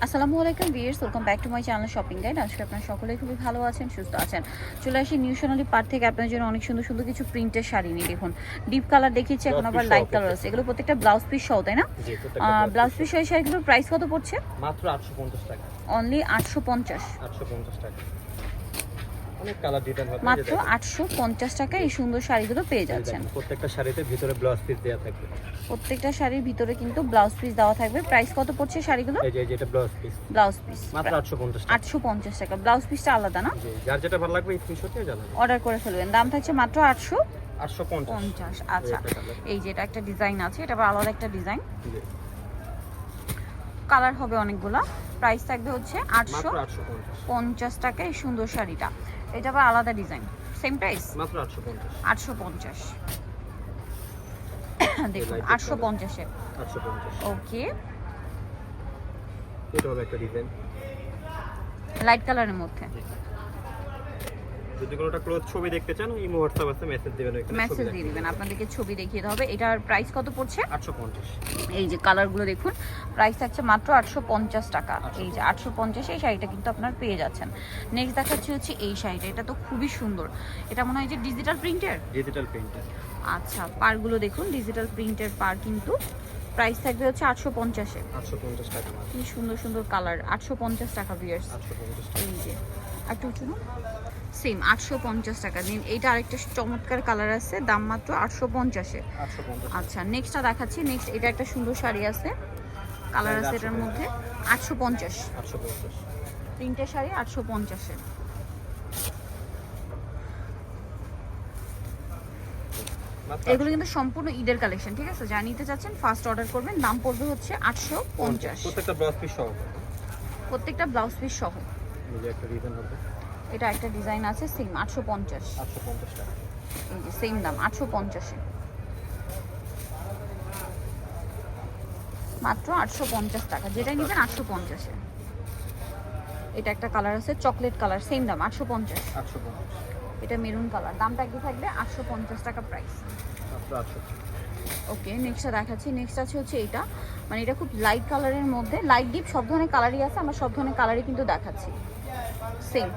আসসালামু আলাইকুম viewers, welcome back to my channel shopping guide. আজকে আপনারা সকলেই খুবই ভালো আছেন, সুস্থ আছেন। চলে আসি নিউ সোনালী পার্ক থেকে আপনাদের জন্য অনেক সুন্দর সুন্দর কিছু প্রিন্টের শাড়ি নিয়ে। দেখুন ডিপ কালার দেখিয়েছি, এখন আবার লাইট কালার আছে। এগুলো প্রত্যেকটা ব্লাউজ পিস সহ, তাই না? ব্লাউজ পিস সহ শাড়িগুলোর প্রাইস কত পড়ছে? মাত্র 850 টাকা। অনলি 850 টাকা। অনেক কালার ডিজাইন হবে। মাত্র 850 টাকা এই সুন্দর শাড়িগুলো পেয়ে যাচ্ছেন। প্রত্যেকটা শাড়িতে ভিতরে ব্লাউজ পিস দেওয়া থাকবে। প্রত্যেকটা শাড়ির ভিতরে কিন্তু ব্লাউজ পিস দেওয়া থাকবে। প্রাইস কত পড়ছে শাড়িগুলো? এই যে এটা ব্লাউজ পিস। ব্লাউজ পিস মাত্র 850 টাকা। 850 টাকা। ব্লাউজ পিসটা আলাদা না? জি, যার যেটা ভালো লাগবে স্ক্রিনশট নিয়ে জানাবেন। অর্ডার করে ফেলবেন। দাম থাকছে মাত্র 850। আচ্ছা, এই যে এটা একটা ডিজাইন আছে, এটা আবার আলাদা একটা ডিজাইন। কালার হবে অনেকগুলা। প্রাইস থাকবে হচ্ছে 850 টাকা এই সুন্দর শাড়িটা। এটা আবার আলাদা ডিজাইন, সেম প্রাইস মাত্র 850। দেখুন 850 এ। 850। ওকে, এটা হবে একটা ডিজাইন লাইট কালারের মধ্যে। যদি কোনোটা ক্লোজ ছবি দেখতে চান, এই হোয়াটসঅ্যাপ আছে, মেসেজ দিবেন। এখানে মেসেজ দিয়ে দিবেন, আপনাদেরকে ছবি দেখিয়ে দেওয়া হবে। এটার প্রাইস কত পড়ছে? 850। এই যে কালারগুলো দেখুন, প্রাইস থাকছে মাত্র 850 টাকা। এই যে 850 এই শাড়িটা কিন্তু আপনার পেয়ে যাচ্ছেন। নেক্সট দেখাচ্ছি হচ্ছে এই শাড়িটা। এটা তো খুবই সুন্দর। এটা মনে হয় যে ডিজিটাল প্রিন্টের। আচ্ছা, পারগুলো দেখুন, ডিজিটাল প্রিন্টের পার কিন্তু। প্রাইস থাকবে হচ্ছে 850 এ। 850 টাকা। কি সুন্দর সুন্দর কালার। 850 টাকা ভিউয়ার্স। 850 টাকা। এই যে একটু উঁচু না, সেম 850 টাকা দিন। এইটা আরেকটা চমৎকার কালার আছে, দাম মাত্র 850 এ। 850। আচ্ছা, নেক্সটটা দেখাচ্ছি। নেক্সট এটা একটা সুন্দর শাড়ি আছে, কালার আছে এটার মধ্যে। 850 প্রিন্টের শাড়ি 850 এ। এগুলো কিন্তু সম্পূর্ণ ঈদের কালেকশন, ঠিক আছে? যা নিতে চাচ্ছেন ফার্স্ট অর্ডার করবেন। দাম পড়বে হচ্ছে 850। প্রত্যেকটা ব্লাউজ পিস সহ। প্রত্যেকটা ব্লাউজ পিস সহ। এই যে একটা ডিজাইন হবে। এটা একটা ডিজাইন আছে, সেম 850 টাকা। এই যে সেম দাম 850 এ। মাত্র 850 টাকা, যেটা নেবেন 850 এ। এটা একটা কালার আছে চকলেট কালার, সেম দাম 850। এটা মেরুন কালার, দামটা একই থাকবে 850 টাকা প্রাইস। ওকে, নেক্সটটা দেখাচ্ছি। নেক্সট আছে হচ্ছে এটা, মানে এটা খুব লাইট কালারের মধ্যে, লাইট ডিপ সব ধরনের কালারই আছে। আমরা সব ধরনের কালারই কিন্তু দেখাচ্ছি। সেম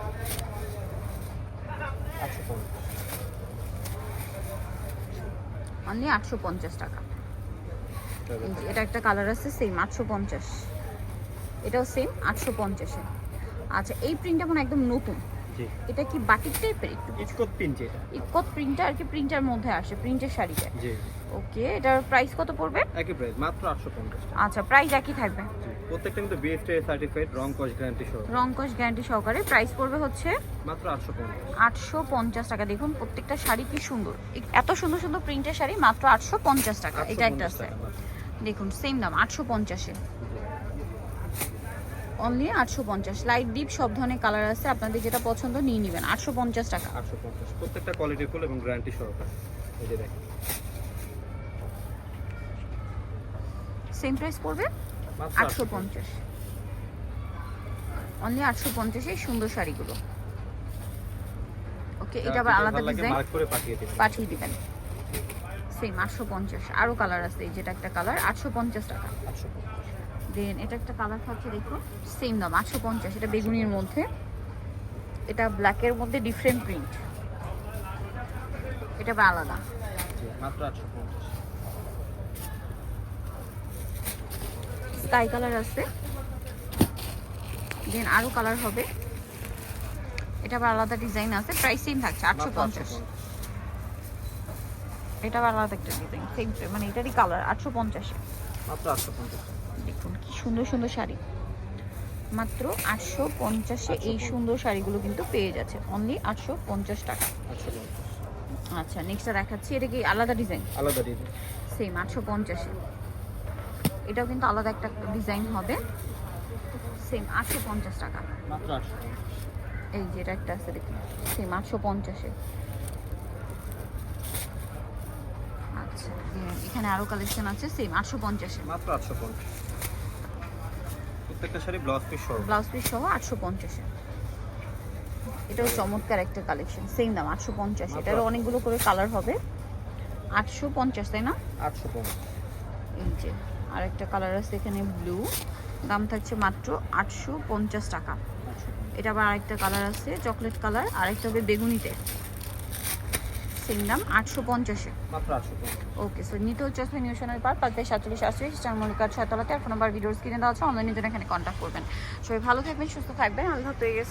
অনলি 850 টাকা। এটা একটা কালার আছে, সেম 850। এটাও সেম 850 এ। আচ্ছা, এই প্রিন্টটা মানে একদম নতুন। এটা কি বাটিক টাইপের? একটু ইকত প্রিন্ট। এটা ইকত প্রিন্টার আর কি, প্রিন্টার মধ্যে আসে, প্রিন্টের শাড়িতে। জি। ওকে, এটার প্রাইস কত পড়বে? একই প্রাইস, মাত্র 850 টাকা। আচ্ছা, প্রাইস একই থাকবে। জি, প্রত্যেকটা কিন্তু বিএসটি সার্টিফাইড, রং কস গ্যারান্টি সহ। রং কস গ্যারান্টি সহকারে। প্রাইস পড়বে হচ্ছে মাত্র 850 টাকা। দেখুন প্রত্যেকটা শাড়ি কি সুন্দর, এত সুন্দর সুন্দর প্রিন্টের শাড়ি মাত্র 850 টাকা। এটা একটা আছে, দেখুন সেম দাম 850 এ। অনলি 850। লাইট ডিপ সব ধরনের কালার আছে, আপনাদের যেটা পছন্দ নিয়ে নেবেন। 850 টাকা। 850 প্রত্যেকটা কোয়ালিটি ফুল এবং গ্যারান্টি সহকারে। এই যে দেখেন, সেম প্রাইস পড়বে 850। অনলি 850 এই সুন্দর শাড়িগুলো। ওকে, এটা আবার আলাদা ডিজাইন, মার্ক করে পাঠিয়ে দিবেন। সেম 850। আরো কালার আছে, এই যেটা একটা কালার 850 টাকা। 850। দেন এটা একটা কালার থাকছে, দেখুন সেম দাম 850। এটা বেগুনির মধ্যে, এটা ব্ল্যাকের মধ্যে ডিফারেন্ট প্রিন্ট। এটা আবার আলাদা, মাত্র 850। স্কাই কালার আছে। দেন আরো কালার হবে, এটা আবার আলাদা ডিজাইন আছে। প্রাইস সেম থাকছে 850। এটা আবার আলাদা একটা ডিজাইন, সেম মানে এটারই কালার 850 এ। মাত্র 850। দেখুন কি সুন্দর সুন্দর শাড়ি, মাত্র 850 এ এই সুন্দর শাড়িগুলো কিন্তু পেয়ে যাচ্ছে। অনলি 850 টাকা। 850। আচ্ছা, নেক্সটটা দেখাচ্ছি। এটা কি আলাদা ডিজাইন? আলাদা ডিজাইন, সেম 850 এ। এটাও কিন্তু আলাদা একটা ডিজাইন হবে, সেম 850 টাকা। মাত্র 850। এই যে এটা একটা আছে, দেখুন সেম 850 এ। আচ্ছা, এখানে আরো কালেকশন আছে, সেম 850 এ। মাত্র 850। প্রত্যেকটা শাড়ি ব্লাউজ পিস সহ। ব্লাউজ পিস সহ 850 এ। এটাও চমৎকার একটা কালেকশন, সেম দাম 850। এটারও অনেকগুলো করে কালার হবে। 850, তাই না? 850। এই যে আরেকটা কালার আছে এখানে, ব্লু। দাম থাকছে মাত্র 850 টাকা। এটা আবার আরেকটা কালার আছে চকলেট কালার, আরেকটা হবে বেগুনিতে, সেম দাম 850-এ। মাত্র 850। ওকে, সো নিতে হচ্ছে আসলে নিউ সোনার পার্ক 5/47 স্টার মল্লিকার 6 তলাতে। আর ফোন নাম্বার ভিডিওস কিনে দেওয়া আছে, অনলাইনে জন্য এখানে কন্ট্যাক্ট করবেন। সবাই ভালো থাকবেন, সুস্থ থাকবেন, আল্লাহ হাফেজ।